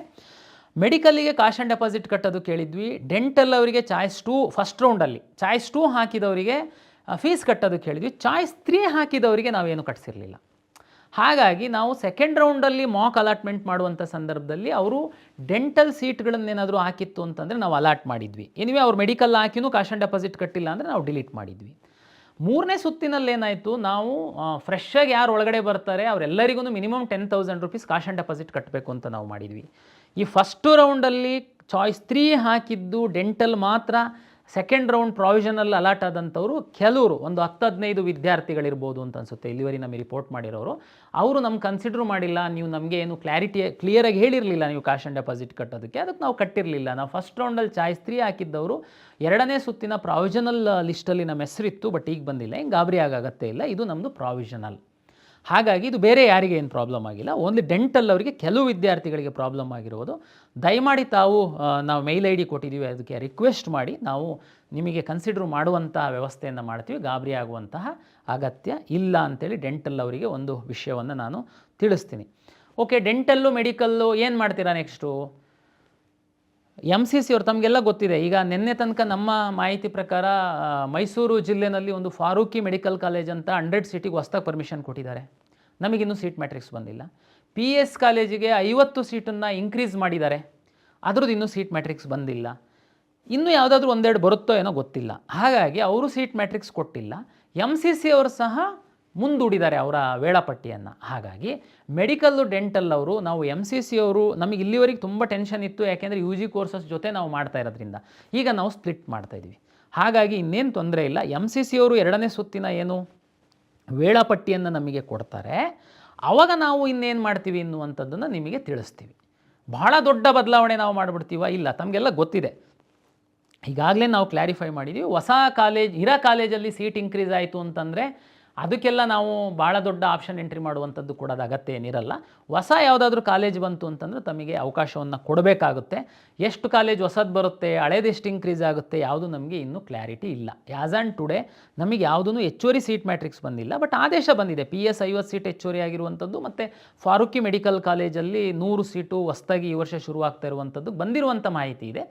Speaker 1: ಮೆಡಿಕಲ್ಲಿಗೆ ಕಾಶ್ ಆ್ಯಂಡ್ ಡೆಪಾಸಿಟ್ ಕಟ್ಟೋದು ಕೇಳಿದ್ವಿ. ಡೆಂಟಲ್ ಅವರಿಗೆ ಚಾಯ್ಸ್ 2 ಫಸ್ಟ್ ರೌಂಡಲ್ಲಿ ಚಾಯ್ಸ್ 2 ಹಾಕಿದವರಿಗೆ ಫೀಸ್ ಕಟ್ಟೋದಕ್ಕೆ ಹೇಳಿದ್ವಿ. ಚಾಯ್ಸ್ 3 ಹಾಕಿದವರಿಗೆ ನಾವೇನು ಕಟ್ಟಿಸಿರಲಿಲ್ಲ. ಹಾಗಾಗಿ ನಾವು ಸೆಕೆಂಡ್ ರೌಂಡಲ್ಲಿ ಮಾಕ್ ಅಲಾಟ್ಮೆಂಟ್ ಮಾಡುವಂಥ ಸಂದರ್ಭದಲ್ಲಿ ಅವರು ಡೆಂಟಲ್ ಸೀಟ್ಗಳನ್ನೇನಾದರೂ ಹಾಕಿತ್ತು ಅಂತಂದರೆ ನಾವು ಅಲಾಟ್ ಮಾಡಿದ್ವಿ. ಎನಿವೆ ಅವ್ರು ಮೆಡಿಕಲ್ ಹಾಕಿನೂ ಕಾಶ್ ಆ್ಯಂಡ್ ಡೆಪಾಸಿಟ್ ಕಟ್ಟಿಲ್ಲ ಅಂದರೆ ನಾವು ಡಿಲೀಟ್ ಮಾಡಿದ್ವಿ. 3ನೇ ಸುತ್ತಿನಲ್ಲಿ ಏನಾಯಿತು, ನಾವು ಫ್ರೆಶ್ಶಾಗಿ ಯಾರು ಒಳಗಡೆ ಬರ್ತಾರೆ ಅವರೆಲ್ಲರಿಗೂ ಮಿನಿಮಮ್ 10,000 ರೂಪೀಸ್ ಕಾಶ್ ಆ್ಯಂಡ್ ಡೆಪಾಸಿಟ್ ಕಟ್ಟಬೇಕು ಅಂತ ನಾವು ಮಾಡಿದ್ವಿ. ಈ ಫಸ್ಟು ರೌಂಡಲ್ಲಿ ಚಾಯ್ಸ್ 3 ಹಾಕಿದ್ದು ಡೆಂಟಲ್ ಮಾತ್ರ ಸೆಕೆಂಡ್ ರೌಂಡ್ ಪ್ರಾವಿಷನಲ್ ಅಲಾಟ್ ಆದಂಥವರು ಕೆಲವರು ಒಂದು 10-15 ವಿದ್ಯಾರ್ಥಿಗಳಿರ್ಬೋದು ಅಂತ ಅನಿಸುತ್ತೆ ಇಲ್ಲಿವರೆಗೆ ನಮಗೆ ರಿಪೋರ್ಟ್ ಮಾಡಿರೋರು. ಅವರು ನಮ್ಗೆ ಕನ್ಸಿಡರ್ ಮಾಡಿಲ್ಲ, ನೀವು ನಮಗೆ ಏನು ಕ್ಲಿಯರಾಗಿ ಹೇಳಿರಲಿಲ್ಲ ನೀವು ಕಾಶ್ ಆ್ಯಂಡ್ ಡೆಪಾಸಿಟ್ ಕಟ್ಟೋದಕ್ಕೆ, ಅದಕ್ಕೆ ನಾವು ಕಟ್ಟಿರಲಿಲ್ಲ. ನಾವು ಫಸ್ಟ್ ರೌಂಡಲ್ಲಿ ಚಾಯ್ಸ್ 3 ಹಾಕಿದ್ದವರು 2ನೇ ಸುತ್ತಿನ ಪ್ರಾವಿಷನಲ್ ಲಿಸ್ಟಲ್ಲಿ ನಮ್ಮ ಹೆಸರಿತ್ತು, ಬಟ್ ಈಗ ಬಂದಿಲ್ಲ. ಹಿಂಗೆ ಗಾಬರಿ ಆಗಾಗತ್ತೆ ಇಲ್ಲ, ಇದು ನಮ್ಮದು ಪ್ರಾವಿಷನಲ್. ಹಾಗಾಗಿ ಇದು ಬೇರೆ ಯಾರಿಗೆ ಏನು ಪ್ರಾಬ್ಲಮ್ ಆಗಿಲ್ಲ, ಓನ್ಲಿ ಡೆಂಟಲ್ ಅವರಿಗೆ ಕೆಲವು ವಿದ್ಯಾರ್ಥಿಗಳಿಗೆ ಪ್ರಾಬ್ಲಮ್ ಆಗಿರೋದು. ದಯಮಾಡಿ ತಾವು ನಾವು ಮೇಲ್ ಐ ಡಿ ಕೊಟ್ಟಿದ್ದೀವಿ, ಅದಕ್ಕೆ ರಿಕ್ವೆಸ್ಟ್ ಮಾಡಿ ನಾವು ನಿಮಗೆ ಕನ್ಸಿಡರ್ ಮಾಡುವಂಥ ವ್ಯವಸ್ಥೆಯನ್ನು ಮಾಡ್ತೀವಿ. ಗಾಬರಿ ಆಗುವಂತಹ ಅಗತ್ಯ ಇಲ್ಲ ಅಂತೇಳಿ ಡೆಂಟಲ್ ಅವರಿಗೆ ಒಂದು ವಿಷಯವನ್ನು ನಾನು ತಿಳಿಸ್ತೀನಿ. ಓಕೆ, ಡೆಂಟಲ್ಲು ಮೆಡಿಕಲ್ಲು ಏನು ಮಾಡ್ತೀರಾ ನೆಕ್ಸ್ಟು? MCC ಅವ್ರು ತಮಗೆಲ್ಲ ಗೊತ್ತಿದೆ. ಈಗ ನಿನ್ನೆ ತನಕ ನಮ್ಮ ಮಾಹಿತಿ ಪ್ರಕಾರ ಮೈಸೂರು ಜಿಲ್ಲೆಯಲ್ಲಿ ಒಂದು ಫಾರೂಕಿ ಮೆಡಿಕಲ್ ಕಾಲೇಜ್ ಅಂತ 100 ಸೀಟಿಗೆ ಹೊಸ್ದಾಗಿ ಪರ್ಮಿಷನ್ ಕೊಟ್ಟಿದ್ದಾರೆ. ನಮಗಿನ್ನೂ ಸೀಟ್ ಮ್ಯಾಟ್ರಿಕ್ಸ್ ಬಂದಿಲ್ಲ. PS ಕಾಲೇಜಿಗೆ 50 ಸೀಟನ್ನು ಇನ್ಕ್ರೀಸ್ ಮಾಡಿದ್ದಾರೆ, ಅದ್ರದ್ದು ಇನ್ನೂ ಸೀಟ್ ಮ್ಯಾಟ್ರಿಕ್ಸ್ ಬಂದಿಲ್ಲ. ಇನ್ನೂ ಯಾವುದಾದ್ರೂ ಒಂದೆರಡು ಬರುತ್ತೋ ಏನೋ ಗೊತ್ತಿಲ್ಲ. ಹಾಗಾಗಿ ಅವರು ಸೀಟ್ ಮ್ಯಾಟ್ರಿಕ್ಸ್ ಕೊಟ್ಟಿಲ್ಲ. MCC ಅವರು ಸಹ ಮುಂದೂಡಿದ್ದಾರೆ ಅವರ ವೇಳಾಪಟ್ಟಿಯನ್ನು. ಹಾಗಾಗಿ ಮೆಡಿಕಲ್ಲು ಡೆಂಟಲ್ ಅವರು ನಾವು MCC ಅವರು ನಮಗೆ ಇಲ್ಲಿವರೆಗೆ ತುಂಬ ಟೆನ್ಷನ್ ಇತ್ತು, ಯಾಕೆಂದರೆ UG ಕೋರ್ಸಸ್ ಜೊತೆ ನಾವು ಮಾಡ್ತಾ ಇರೋದ್ರಿಂದ. ಈಗ ನಾವು ಸ್ಪ್ಲಿಟ್ ಮಾಡ್ತಾಯಿದ್ವಿ. ಹಾಗಾಗಿ ಇನ್ನೇನು ತೊಂದರೆ ಇಲ್ಲ. MCC ಅವರು 2ನೇ ಸುತ್ತಿನ ಏನು ವೇಳಾಪಟ್ಟಿಯನ್ನು ನಮಗೆ ಕೊಡ್ತಾರೆ, ಆವಾಗ ನಾವು ಇನ್ನೇನು ಮಾಡ್ತೀವಿ ಅನ್ನುವಂಥದ್ದನ್ನು ನಿಮಗೆ ತಿಳಿಸ್ತೀವಿ. ಬಹಳ ದೊಡ್ಡ ಬದಲಾವಣೆ ನಾವು ಮಾಡಿಬಿಡ್ತೀವ? ಇಲ್ಲ, ತಮಗೆಲ್ಲ ಗೊತ್ತಿದೆ. ಈಗಾಗಲೇ ನಾವು ಕ್ಲಾರಿಫೈ ಮಾಡಿದ್ದೀವಿ. ಹೊಸ ಕಾಲೇಜ್ ಇರೋ ಕಾಲೇಜಲ್ಲಿ ಸೀಟ್ ಇನ್ಕ್ರೀಸ್ ಆಯಿತು ಅಂತಂದರೆ ಅದಕ್ಕೆಲ್ಲ ನಾವು ಭಾಳ ದೊಡ್ಡ ಆಪ್ಷನ್ ಎಂಟ್ರಿ ಮಾಡುವಂಥದ್ದು ಕೊಡೋದು ಅಗತ್ಯ ಏನಿರಲ್ಲ. ಹೊಸ ಯಾವುದಾದ್ರೂ ಕಾಲೇಜ್ ಬಂತು ಅಂತಂದರೆ ತಮಗೆ ಅವಕಾಶವನ್ನು ಕೊಡಬೇಕಾಗುತ್ತೆ. ಎಷ್ಟು ಕಾಲೇಜ್ ಹೊಸದು ಬರುತ್ತೆ, ಹಳೇದು ಎಷ್ಟು ಇನ್ಕ್ರೀಸ್ ಆಗುತ್ತೆ, ಯಾವುದು ನಮಗೆ ಇನ್ನೂ ಕ್ಲಾರಿಟಿ ಇಲ್ಲ. ಆ್ಯಸ್ ಆ್ಯಂಡ್ ಟುಡೇ ನಮಗೆ ಯಾವುದೂ ಹೆಚ್ಚುವರಿ ಸೀಟ್ ಮ್ಯಾಟ್ರಿಕ್ಸ್ ಬಂದಿಲ್ಲ, ಬಟ್ ಆದೇಶ ಬಂದಿದೆ. PS 50 ಸೀಟ್ ಹೆಚ್ಚುವರಿ ಆಗಿರುವಂಥದ್ದು ಮತ್ತು ಫಾರೂಕಿ ಮೆಡಿಕಲ್ ಕಾಲೇಜಲ್ಲಿ 100 ಸೀಟು ಹೊಸದಾಗಿ ಈ ವರ್ಷ ಶುರುವಾಗ್ತಾ ಇರುವಂಥದ್ದು ಬಂದಿರುವಂಥ ಮಾಹಿತಿ ಇದೆ.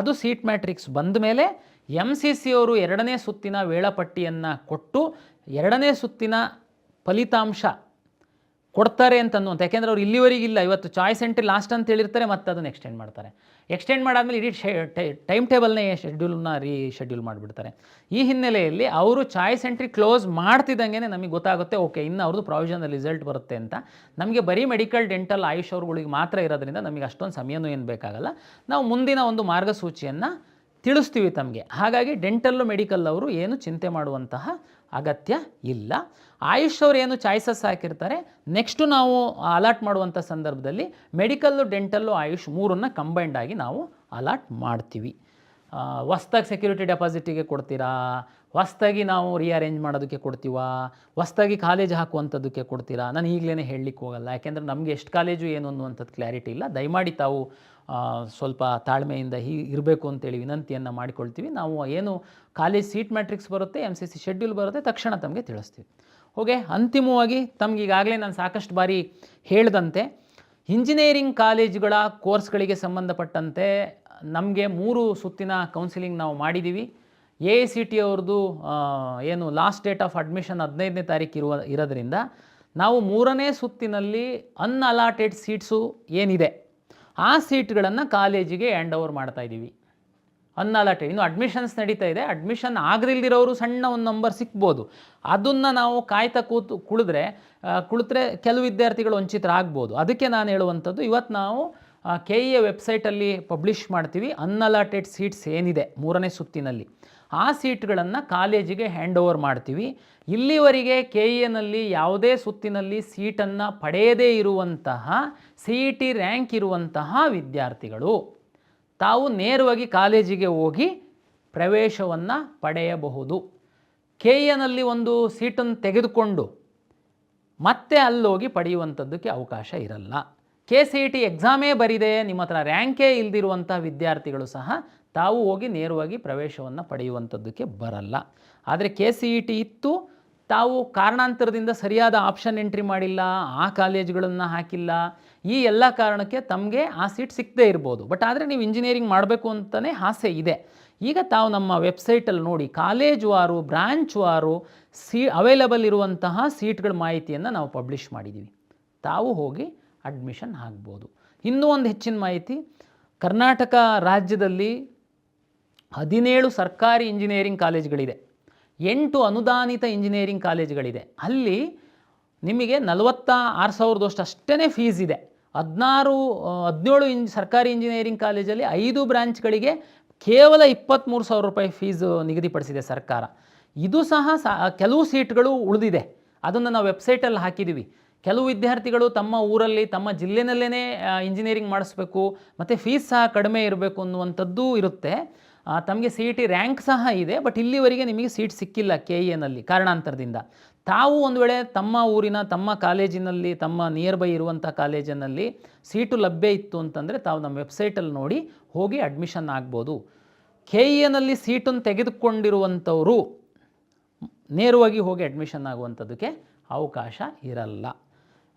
Speaker 1: ಅದು ಸೀಟ್ ಮ್ಯಾಟ್ರಿಕ್ಸ್ ಬಂದ ಮೇಲೆ MCC ಅವರು 2ನೇ ಸುತ್ತಿನ ವೇಳಾಪಟ್ಟಿಯನ್ನು ಕೊಟ್ಟು 2ನೇ ಸುತ್ತಿನ ಫಲಿತಾಂಶ ಕೊಡ್ತಾರೆ ಅಂತನ್ನುವಂಥ, ಯಾಕೆಂದರೆ ಅವ್ರು ಇಲ್ಲಿವರೆಗಿಲ್ಲ. ಇವತ್ತು ಚಾಯ್ಸ್ ಎಂಟ್ರಿ ಲಾಸ್ಟ್ ಅಂತ ಹೇಳಿರ್ತಾರೆ, ಮತ್ತು ಅದನ್ನು ಎಕ್ಸ್ಟೆಂಡ್ ಮಾಡ್ತಾರೆ. ಎಕ್ಸ್ಟೆಂಡ್ ಮಾಡಾದ್ಮೇಲೆ ಇಡೀ ಟೈಮ್ ಟೇಬಲ್ನೇ ಶೆಡ್ಯೂಲ್ನ ರೀಶೆಡ್ಯೂಲ್ ಮಾಡಿಬಿಡ್ತಾರೆ. ಈ ಹಿನ್ನೆಲೆಯಲ್ಲಿ ಅವರು ಚಾಯ್ಸ್ ಎಂಟ್ರಿ ಕ್ಲೋಸ್ ಮಾಡ್ತಿದ್ದಂಗೆ ನಮಗೆ ಗೊತ್ತಾಗುತ್ತೆ, ಓಕೆ ಇನ್ನು ಅವ್ರದ್ದು ಪ್ರಾವಿಷನಲ್ ರಿಸಲ್ಟ್ ಬರುತ್ತೆ ಅಂತ. ನಮಗೆ ಬರೀ ಮೆಡಿಕಲ್ ಡೆಂಟಲ್ ಆಯುಷ್ ಅವ್ರುಗಳಿಗೆ ಮಾತ್ರ ಇರೋದ್ರಿಂದ ನಮಗೆ ಅಷ್ಟೊಂದು ಸಮಯನೂ ಏನು ಬೇಕಾಗಲ್ಲ. ನಾವು ಮುಂದಿನ ಒಂದು ಮಾರ್ಗಸೂಚಿಯನ್ನು ತಿಳಿಸ್ತೀವಿ ತಮಗೆ. ಹಾಗಾಗಿ ಡೆಂಟಲ್ಲು ಮೆಡಿಕಲ್ ಅವರು ಏನು ಚಿಂತೆ ಮಾಡುವಂತಹ ಅಗತ್ಯ ಇಲ್ಲ. ಆಯುಷ್ ಅವರು ಏನು ಚಾಯ್ಸಸ್ ಹಾಕಿರ್ತಾರೆ, ನೆಕ್ಸ್ಟು ನಾವು ಅಲಾಟ್ ಮಾಡುವಂಥ ಸಂದರ್ಭದಲ್ಲಿ ಮೆಡಿಕಲ್ಲು ಡೆಂಟಲ್ಲು ಆಯುಷ್ 3ನ್ನ ಕಂಬೈಂಡ್ ಆಗಿ ನಾವು ಅಲಾಟ್ ಮಾಡ್ತೀವಿ. ಹೊಸ್ದಾಗಿ ಸೆಕ್ಯೂರಿಟಿ ಡೆಪಾಸಿಟಿಗೆ ಕೊಡ್ತೀರಾ, ಹೊಸ್ದಾಗಿ ನಾವು ರೀಅರೇಂಜ್ ಮಾಡೋದಕ್ಕೆ ಕೊಡ್ತೀವಾ, ಹೊಸ್ದಾಗಿ ಕಾಲೇಜ್ ಹಾಕುವಂಥದ್ದಕ್ಕೆ ಕೊಡ್ತೀರಾ, ನಾನು ಈಗಲೇ ಹೇಳಲಿಕ್ಕೆ ಹೋಗಲ್ಲ. ಯಾಕೆಂದರೆ ನಮಗೆ ಎಷ್ಟು ಕಾಲೇಜು ಏನು ಅನ್ನುವಂಥದ್ದು ಕ್ಲಾರಿಟಿ ಇಲ್ಲ. ದಯಮಾಡಿ ತಾವು ಸ್ವಲ್ಪ ತಾಳ್ಮೆಯಿಂದ ಇರಬೇಕು ಅಂತೇಳಿ ವಿನಂತಿಯನ್ನು ಮಾಡಿಕೊಳ್ತೀವಿ. ನಾವು ಏನು ಕಾಲೇಜ್ ಸೀಟ್ ಮ್ಯಾಟ್ರಿಕ್ಸ್ ಬರುತ್ತೆ, MCC ಶೆಡ್ಯೂಲ್ ಬರುತ್ತೆ, ತಕ್ಷಣ ತಮಗೆ ತಿಳಿಸ್ತೀವಿ. ಓಕೆ, ಅಂತಿಮವಾಗಿ ತಮ್ಗೆ ಈಗಾಗಲೇ ನಾನು ಸಾಕಷ್ಟು ಬಾರಿ ಹೇಳಿದಂತೆ ಇಂಜಿನಿಯರಿಂಗ್ ಕಾಲೇಜುಗಳ ಕೋರ್ಸ್ಗಳಿಗೆ ಸಂಬಂಧಪಟ್ಟಂತೆ ನಮಗೆ 3 ಸುತ್ತಿನ ಕೌನ್ಸಿಲಿಂಗ್ ನಾವು ಮಾಡಿದ್ದೀವಿ. AICT ಅವ್ರದ್ದು ಏನು ಲಾಸ್ಟ್ ಡೇಟ್ ಆಫ್ ಅಡ್ಮಿಷನ್ 15ನೇ ತಾರೀಕು ಇರೋದ್ರಿಂದ ನಾವು 3ನೇ ಸುತ್ತಿನಲ್ಲಿ ಅನ್ಅಲಾಟೆಡ್ ಸೀಟ್ಸು ಏನಿದೆ ಆ ಸೀಟ್ಗಳನ್ನು ಕಾಲೇಜಿಗೆ ಹ್ಯಾಂಡ್ ಓವರ್ ಮಾಡ್ತಾಯಿದ್ದೀವಿ. ಅನ್ಅಲಾಟೆಡ್ ಇನ್ನು ಅಡ್ಮಿಷನ್ಸ್ ನಡೀತಾ ಇದೆ. ಅಡ್ಮಿಷನ್ ಆಗದಿಲ್ದಿರೋರು ಸಣ್ಣ ಒಂದು ನಂಬರ್ ಸಿಗ್ಬೋದು. ಅದನ್ನು ನಾವು ಕಾಯ್ತಾ ಕುಳಿತರೆ ಕೆಲವು ವಿದ್ಯಾರ್ಥಿಗಳು ವಂಚಿತರಾಗ್ಬೋದು. ಅದಕ್ಕೆ ನಾನು ಹೇಳುವಂಥದ್ದು, ಇವತ್ತು ನಾವು KEA ವೆಬ್ಸೈಟಲ್ಲಿ ಪಬ್ಲಿಷ್ ಮಾಡ್ತೀವಿ. ಅನ್ಅಲಾಟೆಡ್ ಸೀಟ್ಸ್ ಏನಿದೆ 3ನೇ ಸುತ್ತಿನಲ್ಲಿ ಆ ಸೀಟ್ಗಳನ್ನು ಕಾಲೇಜಿಗೆ ಹ್ಯಾಂಡ್ ಓವರ್ ಮಾಡ್ತೀವಿ. ಇಲ್ಲಿವರೆಗೆ KEAನಲ್ಲಿ ಯಾವುದೇ ಸುತ್ತಿನಲ್ಲಿ ಸೀಟನ್ನು ಪಡೆಯದೇ ಇರುವಂತಹ CET ರ್ಯಾಂಕ್ ಇರುವಂತಹ ವಿದ್ಯಾರ್ಥಿಗಳು ತಾವು ನೇರವಾಗಿ ಕಾಲೇಜಿಗೆ ಹೋಗಿ ಪ್ರವೇಶವನ್ನು ಪಡೆಯಬಹುದು. KEAನಲ್ಲಿ ಒಂದು ಸೀಟನ್ನು ತೆಗೆದುಕೊಂಡು ಮತ್ತೆ ಅಲ್ಲೋಗಿ ಪಡೆಯುವಂಥದ್ದಕ್ಕೆ ಅವಕಾಶ ಇರಲ್ಲ. KCET ಎಕ್ಸಾಮೇ ಬರಿದೆ ನಿಮ್ಮ ಹತ್ರ ರ್ಯಾಂಕೇ ಇಲ್ದಿರುವಂಥ ವಿದ್ಯಾರ್ಥಿಗಳು ಸಹ ತಾವು ಹೋಗಿ ನೇರವಾಗಿ ಪ್ರವೇಶವನ್ನು ಪಡೆಯುವಂಥದ್ದಕ್ಕೆ ಬರಲ್ಲ. ಆದರೆ KCET ಇತ್ತು, ತಾವು ಕಾರಣಾಂತರದಿಂದ ಸರಿಯಾದ ಆಪ್ಷನ್ ಎಂಟ್ರಿ ಮಾಡಿಲ್ಲ, ಆ ಕಾಲೇಜುಗಳನ್ನು ಹಾಕಿಲ್ಲ, ಈ ಎಲ್ಲ ಕಾರಣಕ್ಕೆ ತಮಗೆ ಆ ಸೀಟ್ ಸಿಕ್ಕದೇ ಇರ್ಬೋದು. ಬಟ್ ಆದರೆ ನೀವು ಇಂಜಿನಿಯರಿಂಗ್ ಮಾಡಬೇಕು ಅಂತಲೇ ಆಸೆ ಇದೆ. ಈಗ ತಾವು ನಮ್ಮ ವೆಬ್ಸೈಟಲ್ಲಿ ನೋಡಿ ಕಾಲೇಜ್ ವಾರು ಬ್ರಾಂಚ್ ವಾರು ಅವೈಲಬಲ್ ಇರುವಂತಹ ಸೀಟ್ಗಳ ಮಾಹಿತಿಯನ್ನು ನಾವು ಪಬ್ಲಿಷ್ ಮಾಡಿದ್ದೀವಿ. ತಾವು ಹೋಗಿ ಅಡ್ಮಿಷನ್ ಆಗ್ಬೋದು. ಇನ್ನೂ ಒಂದು ಹೆಚ್ಚಿನ ಮಾಹಿತಿ, ಕರ್ನಾಟಕ ರಾಜ್ಯದಲ್ಲಿ 17 ಸರ್ಕಾರಿ ಇಂಜಿನಿಯರಿಂಗ್ ಕಾಲೇಜ್ಗಳಿದೆ, 8 ಅನುದಾನಿತ ಇಂಜಿನಿಯರಿಂಗ್ ಕಾಲೇಜ್ಗಳಿದೆ. ಅಲ್ಲಿ ನಿಮಗೆ 46,000 ಅಷ್ಟೇ ಫೀಸ್ ಇದೆ. 17 ಸರ್ಕಾರಿ ಇಂಜಿನಿಯರಿಂಗ್ ಕಾಲೇಜಲ್ಲಿ 5 ಬ್ರಾಂಚ್ಗಳಿಗೆ ಕೇವಲ 23,000 ರೂಪಾಯಿ ಫೀಸು ನಿಗದಿಪಡಿಸಿದೆ ಸರ್ಕಾರ. ಇದು ಸಹ ಕೆಲವು ಸೀಟ್ಗಳು ಉಳಿದಿದೆ, ಅದನ್ನು ನಾವು ವೆಬ್ಸೈಟಲ್ಲಿ ಹಾಕಿದ್ದೀವಿ. ಕೆಲವು ವಿದ್ಯಾರ್ಥಿಗಳು ತಮ್ಮ ಊರಲ್ಲಿ ತಮ್ಮ ಜಿಲ್ಲೆನಲ್ಲೇ ಇಂಜಿನಿಯರಿಂಗ್ ಮಾಡಿಸ್ಬೇಕು ಮತ್ತು ಫೀಸ್ ಸಹ ಕಡಿಮೆ ಇರಬೇಕು ಅನ್ನುವಂಥದ್ದು ಇರುತ್ತೆ. ತಮಗೆ ಸಿ ಇ ಟಿ ರ್ಯಾಂಕ್ ಸಹ ಇದೆ, ಬಟ್ ಇಲ್ಲಿವರೆಗೆ ನಿಮಗೆ ಸೀಟ್ ಸಿಕ್ಕಿಲ್ಲ KEA ಕಾರಣಾಂತರದಿಂದ. ತಾವು ಒಂದು ವೇಳೆ ತಮ್ಮ ಊರಿನ ತಮ್ಮ ಕಾಲೇಜಿನಲ್ಲಿ ತಮ್ಮ ನಿಯರ್ ಬೈ ಇರುವಂಥ ಕಾಲೇಜಿನಲ್ಲಿ ಸೀಟು ಲಭ್ಯ ಇತ್ತು ಅಂತಂದರೆ ತಾವು ನಮ್ಮ ವೆಬ್ಸೈಟಲ್ಲಿ ನೋಡಿ ಹೋಗಿ ಅಡ್ಮಿಷನ್ ಆಗ್ಬೋದು. KEA ಸೀಟನ್ನು ತೆಗೆದುಕೊಂಡಿರುವಂಥವರು ನೇರವಾಗಿ ಹೋಗಿ ಅಡ್ಮಿಷನ್ ಆಗುವಂಥದ್ದಕ್ಕೆ ಅವಕಾಶ ಇರಲ್ಲ.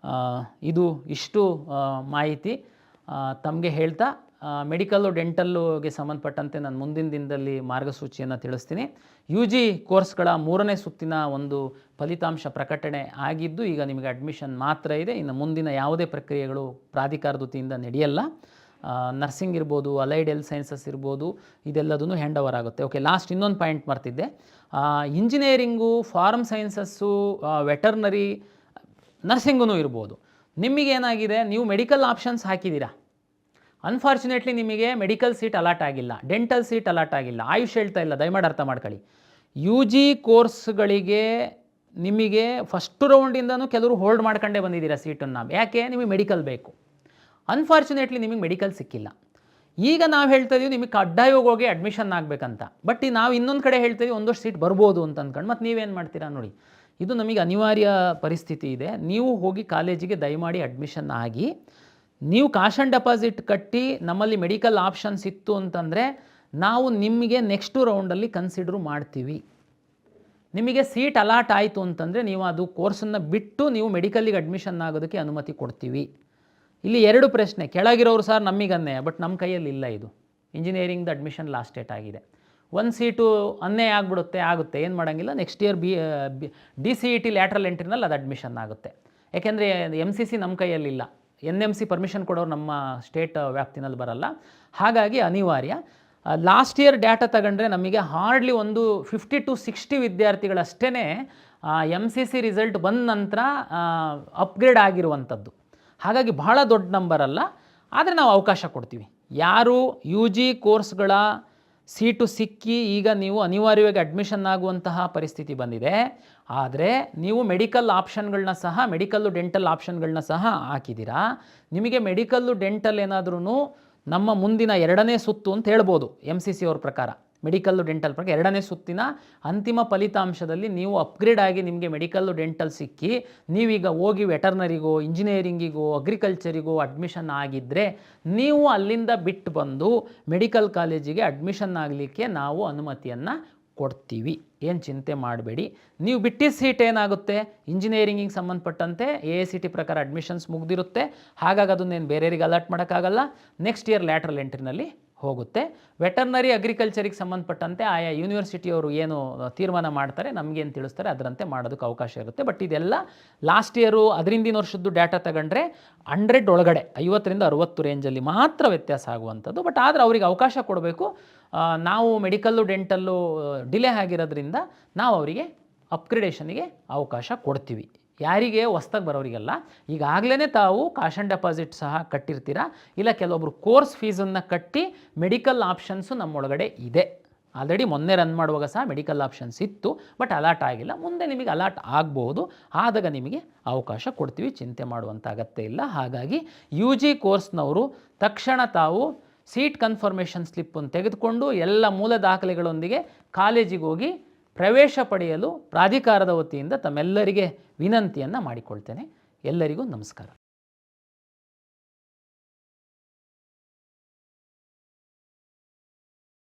Speaker 1: ಇದು ಇಷ್ಟು ಮಾಹಿತಿ ತಮಗೆ ಹೇಳ್ತಾ ಮೆಡಿಕಲ್ಲು ಡೆಂಟಲ್ಲುಗೆ ಸಂಬಂಧಪಟ್ಟಂತೆ ನಾನು ಮುಂದಿನ ದಿನದಲ್ಲಿ ಮಾರ್ಗಸೂಚಿಯನ್ನು ತಿಳಿಸ್ತೀನಿ. UG ಕೋರ್ಸ್ಗಳ 3ನೇ ಸುತ್ತಿನ ಒಂದು ಫಲಿತಾಂಶ ಪ್ರಕಟಣೆ ಆಗಿದ್ದು ಈಗ ನಿಮಗೆ ಅಡ್ಮಿಷನ್ ಮಾತ್ರ ಇದೆ. ಇನ್ನು ಮುಂದಿನ ಯಾವುದೇ ಪ್ರಕ್ರಿಯೆಗಳು ಪ್ರಾಧಿಕಾರದ ವತಿಯಿಂದ ನಡೆಯಲ್ಲ. ನರ್ಸಿಂಗ್ ಇರ್ಬೋದು, ಅಲೈಡ್ ಹೆಲ್ತ್ ಸೈನ್ಸಸ್ ಇರ್ಬೋದು, ಇದೆಲ್ಲದೂ ಹ್ಯಾಂಡ್ ಓವರ್ ಆಗುತ್ತೆ. ಓಕೆ, ಲಾಸ್ಟ್ ಇನ್ನೊಂದು ಪಾಯಿಂಟ್ ಮರ್ತಿದ್ದೆ. ಇಂಜಿನಿಯರಿಂಗು, ಫಾರ್ಮ್ ಸೈನ್ಸಸ್ಸು, ವೆಟರ್ನರಿ, ನರ್ಸಿಂಗೂ ಇರ್ಬೋದು. ನಿಮಗೇನಾಗಿದೆ, ನೀವು ಮೆಡಿಕಲ್ ಆಪ್ಷನ್ಸ್ ಹಾಕಿದ್ದೀರಾ, ಅನ್ಫಾರ್ಚುನೇಟ್ಲಿ ನಿಮಗೆ ಮೆಡಿಕಲ್ ಸೀಟ್ ಅಲಾಟ್ ಆಗಿಲ್ಲ, ಡೆಂಟಲ್ ಸೀಟ್ ಅಲಾಟ್ ಆಗಿಲ್ಲ. ಆಯುಷ್ ಹೇಳ್ತಾ ಇಲ್ಲ, ದಯಮಾಡಿ ಅರ್ಥ ಮಾಡ್ಕೊಳ್ಳಿ. UG ಕೋರ್ಸ್ಗಳಿಗೆ ನಿಮಗೆ ಫಸ್ಟ್ ರೌಂಡಿಂದನೂ ಕೆಲವರು ಹೋಲ್ಡ್ ಮಾಡ್ಕೊಂಡೇ ಬಂದಿದ್ದೀರಾ ಸೀಟನ್ನು. ಯಾಕೆ? ನಿಮಗೆ ಮೆಡಿಕಲ್ ಬೇಕು. ಅನ್ಫಾರ್ಚುನೇಟ್ಲಿ ನಿಮಗೆ ಮೆಡಿಕಲ್ ಸಿಕ್ಕಿಲ್ಲ. ಈಗ ನಾವು ಹೇಳ್ತಾ ಇದೀವಿ ನಿಮಗೆ ಕಡ್ಡಾಯವಾಗಿ ಹೋಗಿ ಅಡ್ಮಿಷನ್ ಆಗಬೇಕಂತ. ಬಟ್ ನಾವು ಇನ್ನೊಂದು ಕಡೆ ಹೇಳ್ತೀವಿ ಒಂದಷ್ಟು ಸೀಟ್ ಬರ್ಬೋದು ಅಂತ ಅಂದ್ಕೊಂಡು ಮತ್ತು ನೀವೇನು ಮಾಡ್ತೀರಾ ನೋಡಿ. ಇದು ನಮಗೆ ಅನಿವಾರ್ಯ ಪರಿಸ್ಥಿತಿ ಇದೆ. ನೀವು ಹೋಗಿ ಕಾಲೇಜಿಗೆ ದಯಮಾಡಿ ಅಡ್ಮಿಷನ್ ಆಗಿ, ನೀವು ಕಾಶ್ ಆನ್ ಡೆಪಾಸಿಟ್ ಕಟ್ಟಿ ನಮ್ಮಲ್ಲಿ ಮೆಡಿಕಲ್ ಆಪ್ಷನ್ಸ್ ಇತ್ತು ಅಂತಂದರೆ ನಾವು ನಿಮಗೆ ನೆಕ್ಸ್ಟು ರೌಂಡಲ್ಲಿ ಕನ್ಸಿಡರ್ ಮಾಡ್ತೀವಿ. ನಿಮಗೆ ಸೀಟ್ ಅಲಾಟ್ ಆಯಿತು ಅಂತಂದರೆ ನೀವು ಅದು ಕೋರ್ಸನ್ನು ಬಿಟ್ಟು ನೀವು ಮೆಡಿಕಲ್ಲಿಗೆ ಅಡ್ಮಿಷನ್ ಆಗೋದಕ್ಕೆ ಅನುಮತಿ ಕೊಡ್ತೀವಿ. ಇಲ್ಲಿ 2 ಪ್ರಶ್ನೆ, ಕೆಳಗಿರೋರು ಸರ್ ನಮಗನ್ನೇ, ಬಟ್ ನಮ್ಮ ಕೈಯಲ್ಲಿ ಇಲ್ಲ. ಇದು ಇಂಜಿನಿಯರಿಂಗ್ದು ಅಡ್ಮಿಷನ್ ಲಾಸ್ಟ್ ಡೇಟ್ ಆಗಿದೆ. 1 ಸೀಟು ಅನ್ಯಾಯ ಆಗುತ್ತೆ, ಏನು ಮಾಡೋಂಗಿಲ್ಲ. ನೆಕ್ಸ್ಟ್ ಇಯರ್ DCET ಲ್ಯಾಟ್ರಲ್ ಎಂಟ್ರಿನಲ್ಲಿ ಅದು ಅಡ್ಮಿಷನ್ ಆಗುತ್ತೆ. ಯಾಕೆಂದರೆ MCC ನಮ್ಮ ಕೈಯಲ್ಲಿಲ್ಲ, NMC ಪರ್ಮಿಷನ್ ಕೊಡೋರು ನಮ್ಮ ಸ್ಟೇಟ್ ವ್ಯಾಪ್ತಿನಲ್ಲಿ ಬರಲ್ಲ. ಹಾಗಾಗಿ ಅನಿವಾರ್ಯ. ಲಾಸ್ಟ್ ಇಯರ್ ಡೇಟಾ ತಗೊಂಡ್ರೆ ನಮಗೆ ಹಾರ್ಡ್ಲಿ ಒಂದು 50 to 60 ವಿದ್ಯಾರ್ಥಿಗಳಷ್ಟೇ MCC ರಿಸಲ್ಟ್ ಬಂದ ನಂತರ ಅಪ್ಗ್ರೇಡ್ ಆಗಿರುವಂಥದ್ದು. ಹಾಗಾಗಿ ಬಹಳ ದೊಡ್ಡ ನಂಬರ್ ಅಲ್ಲ, ಆದರೆ ನಾವು ಅವಕಾಶ ಕೊಡ್ತೀವಿ. ಯಾರು UG ಕೋರ್ಸ್ಗಳ ಸೀಟು ಸಿಕ್ಕಿ ಈಗ ನೀವು ಅನಿವಾರ್ಯವಾಗಿ ಅಡ್ಮಿಷನ್ ಆಗುವಂತಹ ಪರಿಸ್ಥಿತಿ ಬಂದಿದೆ, ಆದರೆ ನೀವು ಮೆಡಿಕಲ್ ಆಪ್ಷನ್ಗಳನ್ನ ಸಹ, ಮೆಡಿಕಲ್ಲು ಡೆಂಟಲ್ ಆಪ್ಷನ್ಗಳನ್ನ ಸಹ ಹಾಕಿದ್ದೀರಾ, ನಿಮಗೆ ಮೆಡಿಕಲ್ಲು ಡೆಂಟಲ್ ಏನಾದ್ರೂ ನಮ್ಮ ಮುಂದಿನ 2ನೇ ಸುತ್ತು ಅಂತ ಹೇಳ್ಬೋದು. MCC ಅವ್ರ ಪ್ರಕಾರ ಮೆಡಿಕಲ್ಲು ಡೆಂಟಲ್ ಪ್ರಕಾರ 2ನೇ ಸುತ್ತಿನ ಅಂತಿಮ ಫಲಿತಾಂಶದಲ್ಲಿ ನೀವು ಅಪ್ಗ್ರೇಡ್ ಆಗಿ ನಿಮಗೆ ಮೆಡಿಕಲ್ಲು ಡೆಂಟಲ್ ಸಿಕ್ಕಿ ನೀವೀಗ ಹೋಗಿ ವೆಟರ್ನರಿಗೋ, ಇಂಜಿನಿಯರಿಂಗಿಗೋ, ಅಗ್ರಿಕಲ್ಚರಿಗೋ ಅಡ್ಮಿಷನ್ ಆಗಿದ್ದರೆ ನೀವು ಅಲ್ಲಿಂದ ಬಿಟ್ಟು ಬಂದು ಮೆಡಿಕಲ್ ಕಾಲೇಜಿಗೆ ಅಡ್ಮಿಷನ್ ಆಗಲಿಕ್ಕೆ ನಾವು ಅನುಮತಿಯನ್ನು ಕೊಡ್ತೀವಿ. ಏನು ಚಿಂತೆ ಮಾಡಬೇಡಿ. ನೀವು ಬಿಟ್ಟಿದ್ದ ಸೀಟ್ ಏನಾಗುತ್ತೆ, ಇಂಜಿನಿಯರಿಂಗಿಗೆ ಸಂಬಂಧಪಟ್ಟಂತೆ AICT ಪ್ರಕಾರ ಅಡ್ಮಿಷನ್ಸ್ ಮುಗ್ದಿರುತ್ತೆ. ಹಾಗಾಗಿ ಅದನ್ನೇನು ಬೇರೆಯವರಿಗೆ ಅಲಾಟ್ ಮಾಡೋಕ್ಕಾಗಲ್ಲ. ನೆಕ್ಸ್ಟ್ ಇಯರ್ ಲ್ಯಾಟ್ರಲ್ ಎಂಟ್ರಿನಲ್ಲಿ ಹೋಗುತ್ತೆ. ವೆಟರ್ನರಿ, ಅಗ್ರಿಕಲ್ಚರಿಗೆ ಸಂಬಂಧಪಟ್ಟಂತೆ ಆಯಾ ಯೂನಿವರ್ಸಿಟಿಯವರು ಏನು ತೀರ್ಮಾನ ಮಾಡ್ತಾರೆ, ನಮಗೇನು ತಿಳಿಸ್ತಾರೆ ಅದರಂತೆ ಮಾಡೋದಕ್ಕೆ ಅವಕಾಶ ಇರುತ್ತೆ. ಬಟ್ ಇದೆಲ್ಲ ಲಾಸ್ಟ್ ಇಯರು ಅದರಿಂದಿನ ವರ್ಷದ್ದು ಡೇಟಾ ತಗೊಂಡ್ರೆ 100 ಒಳಗಡೆ 50ರಿಂದ 60 ರೇಂಜಲ್ಲಿ ಮಾತ್ರ ವ್ಯತ್ಯಾಸ ಆಗುವಂಥದ್ದು. ಬಟ್ ಆದರೆ ಅವರಿಗೆ ಅವಕಾಶ ಕೊಡಬೇಕು. ನಾವು ಮೆಡಿಕಲ್ಲು ಡೆಂಟಲ್ಲು ಡಿಲೇ ಆಗಿರೋದ್ರಿಂದ ನಾವು ಅವರಿಗೆ ಅಪ್ಗ್ರೇಡೇಷನಿಗೆ ಅವಕಾಶ ಕೊಡ್ತೀವಿ. ಯಾರಿಗೆ ಹೊಸ್ದಾಗಿ ಬರೋರಿಗೆಲ್ಲ. ಈಗಾಗಲೇ ತಾವು ಕಾಶ್ ಆನ್ ಡೆಪಾಸಿಟ್ ಸಹ ಕಟ್ಟಿರ್ತೀರ, ಇಲ್ಲ ಕೆಲವೊಬ್ಬರು ಕೋರ್ಸ್ ಫೀಸನ್ನು ಕಟ್ಟಿ ಮೆಡಿಕಲ್ ಆಪ್ಷನ್ಸು ನಮ್ಮೊಳಗಡೆ ಇದೆ. ಆಲ್ರೆಡಿ ಮೊನ್ನೆ ರನ್ ಮಾಡುವಾಗ ಸಹ ಮೆಡಿಕಲ್ ಆಪ್ಷನ್ಸ್ ಇತ್ತು, ಬಟ್ ಅಲಾಟ್ ಆಗಿಲ್ಲ. ಮುಂದೆ ನಿಮಗೆ ಅಲಾಟ್ ಆಗ್ಬೋದು, ಆದಾಗ ನಿಮಗೆ ಅವಕಾಶ ಕೊಡ್ತೀವಿ, ಚಿಂತೆ ಮಾಡುವಂಥ ಅಗತ್ಯ ಇಲ್ಲ. ಹಾಗಾಗಿ UG ಕೋರ್ಸ್ನವರು ತಕ್ಷಣ ತಾವು ಸೀಟ್ ಕನ್ಫರ್ಮೇಷನ್ ಸ್ಲಿಪ್ಪನ್ನು ತೆಗೆದುಕೊಂಡು ಎಲ್ಲ ಮೂಲ ದಾಖಲೆಗಳೊಂದಿಗೆ ಕಾಲೇಜಿಗೆ ಹೋಗಿ ಪ್ರವೇಶ ಪಡೆಯಲು ಪ್ರಾಧಿಕಾರದ ವತಿಯಿಂದ ತಮ್ಮೆಲ್ಲರಿಗೆ ವಿನಂತಿಯನ್ನು ಮಾಡಿಕೊಳ್ತೇನೆ. ಎಲ್ಲರಿಗೂ ನಮಸ್ಕಾರ.